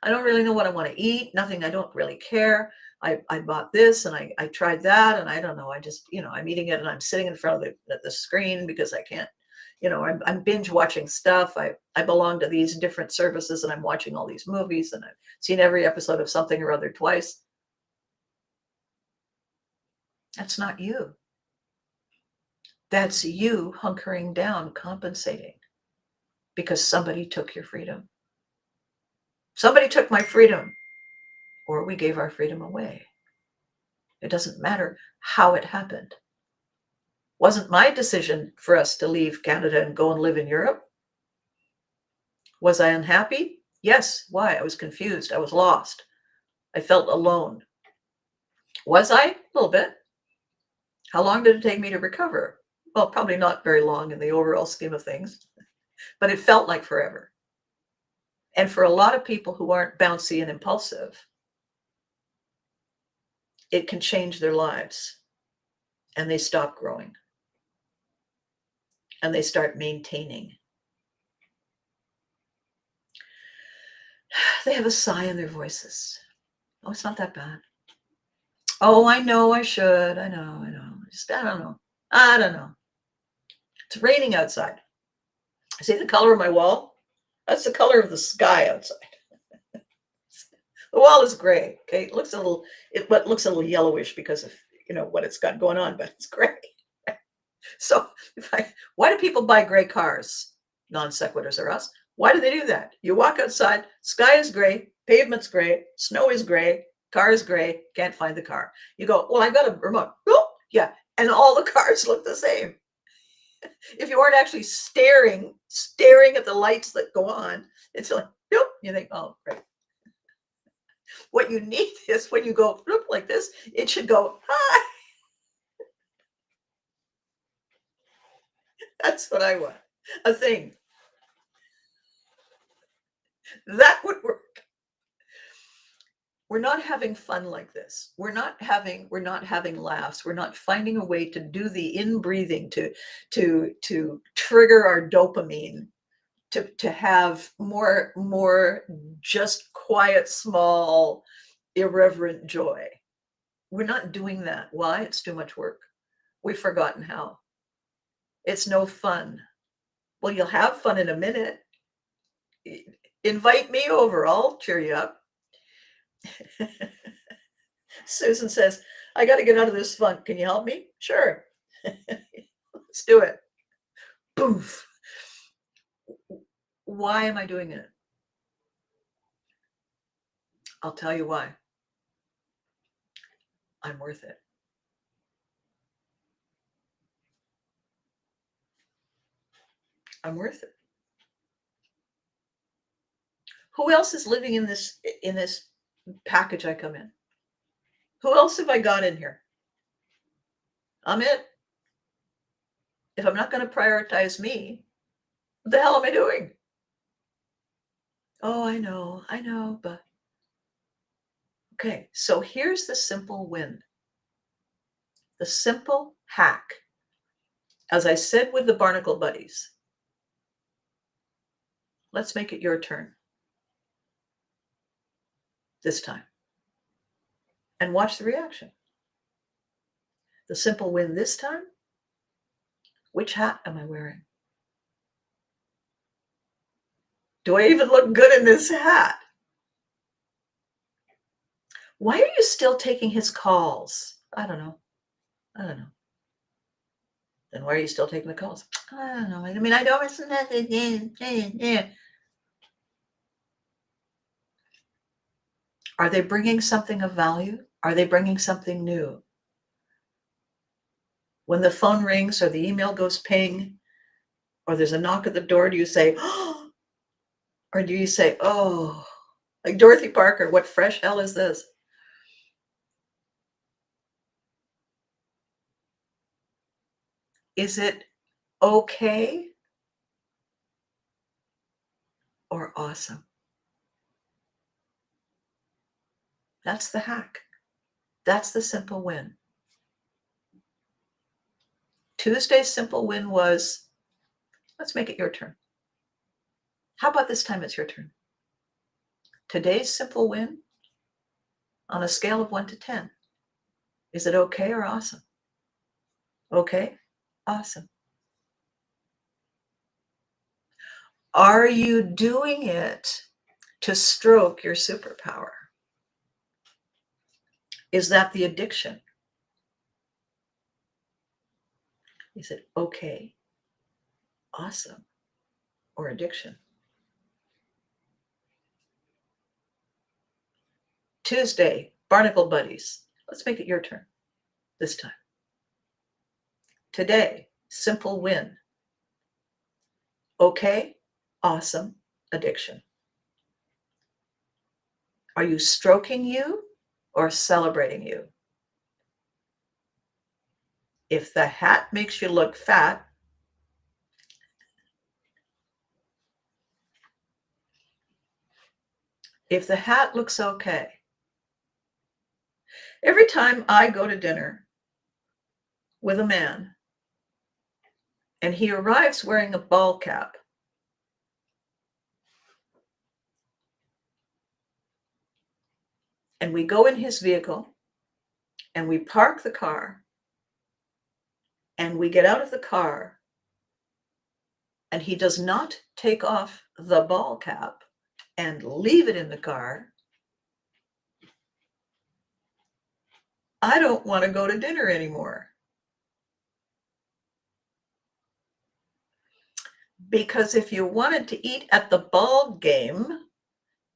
I don't really know what I want to eat. Nothing. I don't really care. I bought this and I tried that and I don't know. I just, I'm eating it and I'm sitting in front of the screen because I can't, I'm binge watching stuff. I belong to these different services and I'm watching all these movies and I've seen every episode of something or other twice. That's not you. That's you hunkering down, compensating because somebody took your freedom. Somebody took my freedom, or we gave our freedom away. It doesn't matter how it happened. Wasn't my decision for us to leave Canada and go and live in Europe. Was I unhappy? Yes. Why? I was confused. I was lost. I felt alone. Was I? A little bit. How long did it take me to recover? Well, probably not very long in the overall scheme of things, but it felt like forever. And for a lot of people who aren't bouncy and impulsive, it can change their lives and they stop growing and they start maintaining. They have a sigh in their voices. Oh, it's not that bad. Oh, I know I should. I know. Just, I don't know. It's raining outside. See the color of my wall? That's the color of the sky outside. The wall is gray. Okay, it looks a little what looks a little yellowish because of what it's got going on, but it's gray. So why do people buy gray cars? Non sequiturs are us. Why do they do that? You walk outside, sky is gray, pavement's gray, snow is gray, car is gray, can't find the car. You go, well, I got a remote. Oh, yeah, and all the cars look the same. If you aren't actually staring at the lights that go on, it's like, nope. You think, oh, great. What you need is when you go like this, it should go, hi. That's what I want. A thing. That would work. We're not having fun like this. We're not having laughs. We're not finding a way to do the in-breathing to trigger our dopamine, to have more just quiet, small, irreverent joy. We're not doing that. Why? It's too much work. We've forgotten how. It's no fun. Well, you'll have fun in a minute. Invite me over. I'll cheer you up. Susan says, I got to get out of this funk. Can you help me? Sure. Let's do it. Boof. Why am I doing it? I'll tell you why. I'm worth it. I'm worth it. Who else is living in this package I come in? Who else have I got in here? I'm it. If I'm not going to prioritize me, what the hell am I doing? Oh, I know, but okay. So here's the simple win. The simple hack. As I said with the barnacle buddies, let's make it your turn this time and watch the reaction. The simple win this time, which hat am I wearing? Do I even look good in this hat? Why are you still taking his calls? I don't know. Then why are you still taking the calls? I don't know. I mean, I don't. Are they bringing something of value? Are they bringing something new? When the phone rings or the email goes ping or there's a knock at the door, do you say, oh, or do you say, oh, like Dorothy Parker, what fresh hell is this? Is it okay or awesome? That's the hack. That's the simple win. Tuesday's simple win was, let's make it your turn. How about this time it's your turn? Today's simple win, on a scale of 1 to 10, is it okay or awesome? Okay, awesome. Are you doing it to stroke your superpower? Is that the addiction? Is it okay, awesome, or addiction? Tuesday, Barnacle Buddies. Let's make it your turn this time. Today, simple win. Okay, awesome, addiction. Are you stroking you or celebrating you? If the hat makes you look fat, if the hat looks okay, every time I go to dinner with a man and he arrives wearing a ball cap, and we go in his vehicle and we park the car and we get out of the car and he does not take off the ball cap and leave it in the car, I don't want to go to dinner anymore. Because if you wanted to eat at the ball game,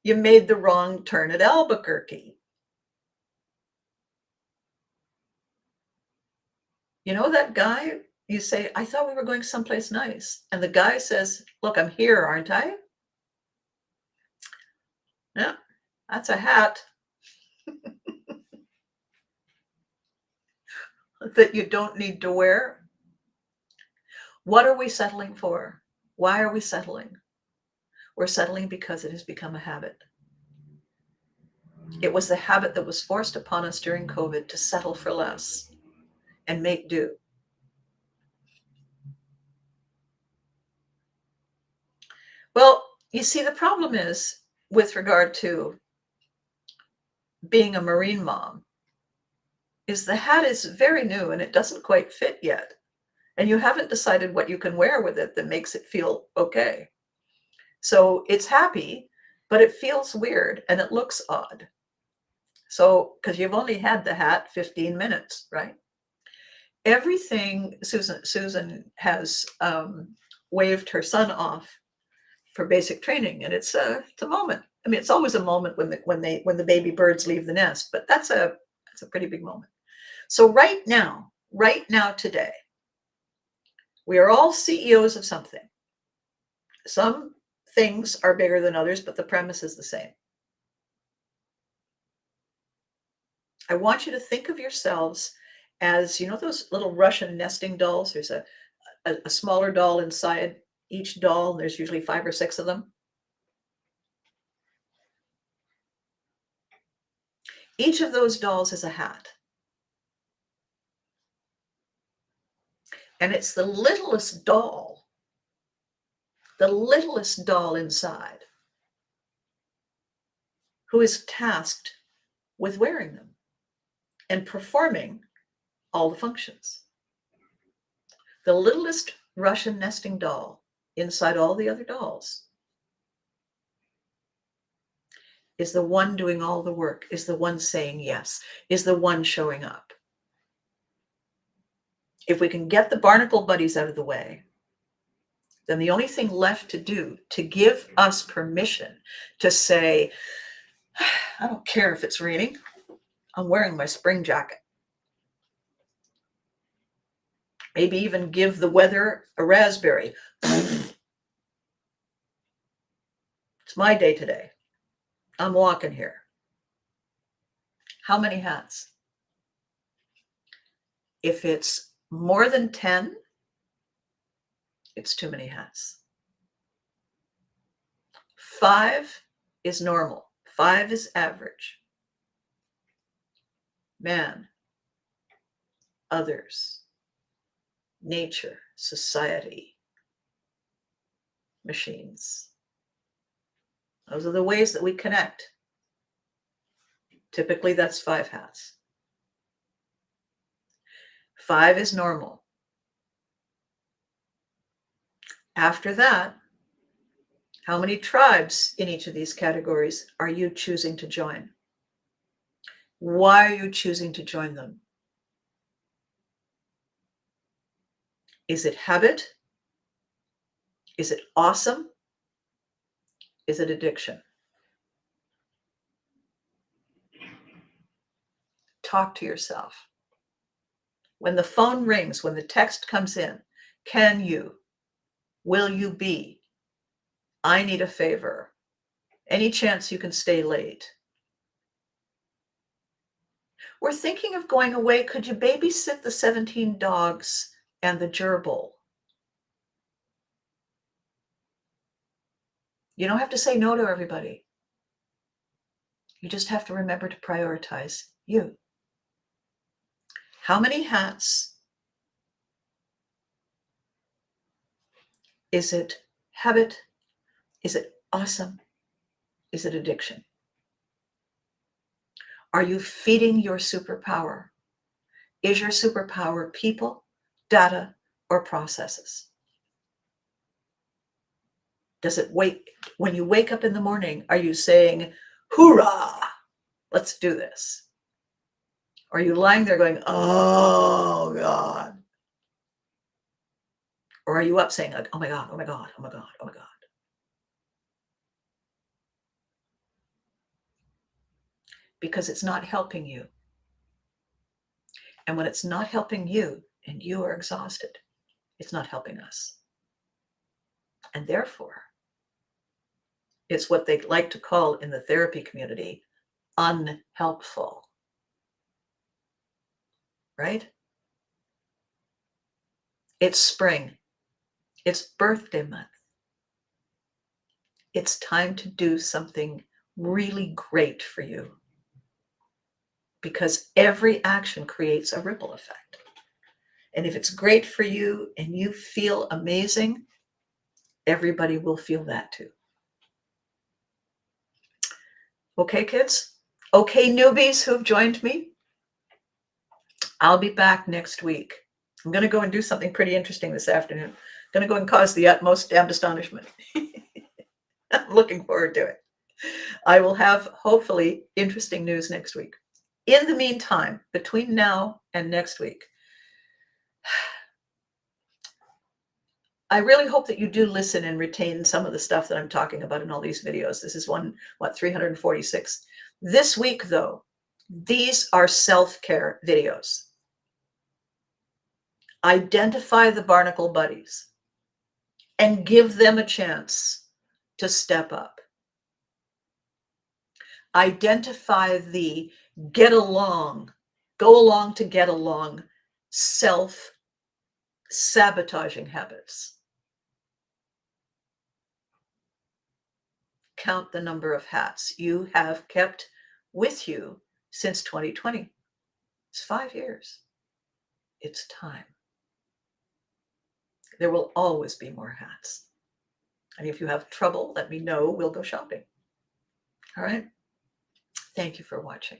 you made the wrong turn at Albuquerque. You know that guy? You say, I thought we were going someplace nice. And the guy says, look, I'm here, aren't I? Yeah, that's a hat that you don't need to wear. What are we settling for? Why are we settling? We're settling because it has become a habit. It was the habit that was forced upon us during COVID to settle for less and make do. Well, you see, the problem is with regard to being a Marine mom is the hat is very new and it doesn't quite fit yet. And you haven't decided what you can wear with it that makes it feel okay. So it's happy, but it feels weird and it looks odd. So, because you've only had the hat 15 minutes, right? Everything, Susan has waved her son off for basic training, and it's a moment. I mean, it's always a moment when the baby birds leave the nest, but that's a pretty big moment. So right now today, we are all CEOs of something. Some things are bigger than others, but the premise is the same. I want you to think of yourselves as, you know, those little Russian nesting dolls. There's a smaller doll inside each doll. There's usually 5 or 6 of them. Each of those dolls is a hat. And it's the littlest doll inside who is tasked with wearing them and performing all the functions. The littlest Russian nesting doll inside all the other dolls is the one doing all the work, is the one saying yes, is the one showing up. If we can get the barnacle buddies out of the way, then the only thing left to do to give us permission to say, I don't care if it's raining, I'm wearing my spring jacket. Maybe even give the weather a raspberry. It's my day today. I'm walking here. How many hats? If it's more than 10, it's too many hats. 5 is normal. 5 is average. Man, others, nature, society, machines. Those are the ways that we connect. Typically, that's 5 hats. 5 is normal. After that, how many tribes in each of these categories are you choosing to join? Why are you choosing to join them? Is it habit? Is it awesome? Is it addiction? Talk to yourself. When the phone rings, when the text comes in, can you, will you be, I need a favor, any chance you can stay late? We're thinking of going away. Could you babysit the 17 dogs and the gerbil? You don't have to say no to everybody. You just have to remember to prioritize you. How many hats? Is it habit? Is it awesome? Is it addiction? Are you feeding your superpower? Is your superpower people, data, or processes? Does it when you wake up in the morning, are you saying, hoorah, let's do this? Or are you lying there going, oh God? Or are you up saying, like, oh my God, oh my God, oh my God, oh my God? Because it's not helping you. And when it's not helping you and you are exhausted, it's not helping us. And therefore, it's what they like to call in the therapy community unhelpful. Right? It's spring. It's birthday month. It's time to do something really great for you. Because every action creates a ripple effect. And if it's great for you and you feel amazing, everybody will feel that too. Okay, kids? Okay, newbies who've joined me? I'll be back next week. I'm going to go and do something pretty interesting this afternoon. I'm going to go and cause the utmost damned astonishment. I'm looking forward to it. I will have, hopefully, interesting news next week. In the meantime, between now and next week, I really hope that you do listen and retain some of the stuff that I'm talking about in all these videos. This is 346. This week, though, these are self-care videos. Identify the barnacle buddies and give them a chance to step up. Identify the get along, go along to get along, self-sabotaging habits. Count the number of hats you have kept with you since 2020. It's 5 years. It's time. There will always be more hats. And if you have trouble, let me know. We'll go shopping. All right? Thank you for watching.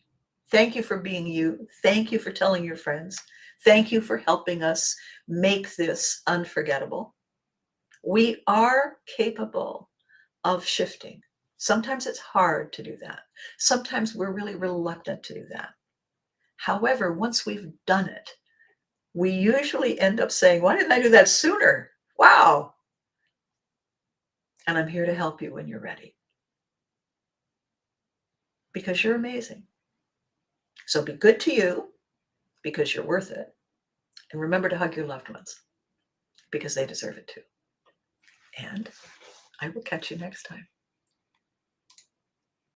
Thank you for being you. Thank you for telling your friends. Thank you for helping us make this unforgettable. We are capable of shifting. Sometimes it's hard to do that. Sometimes we're really reluctant to do that. However, once we've done it, we usually end up saying, why didn't I do that sooner? Wow. And I'm here to help you when you're ready. Because you're amazing. So be good to you because you're worth it. And remember to hug your loved ones because they deserve it too. And I will catch you next time.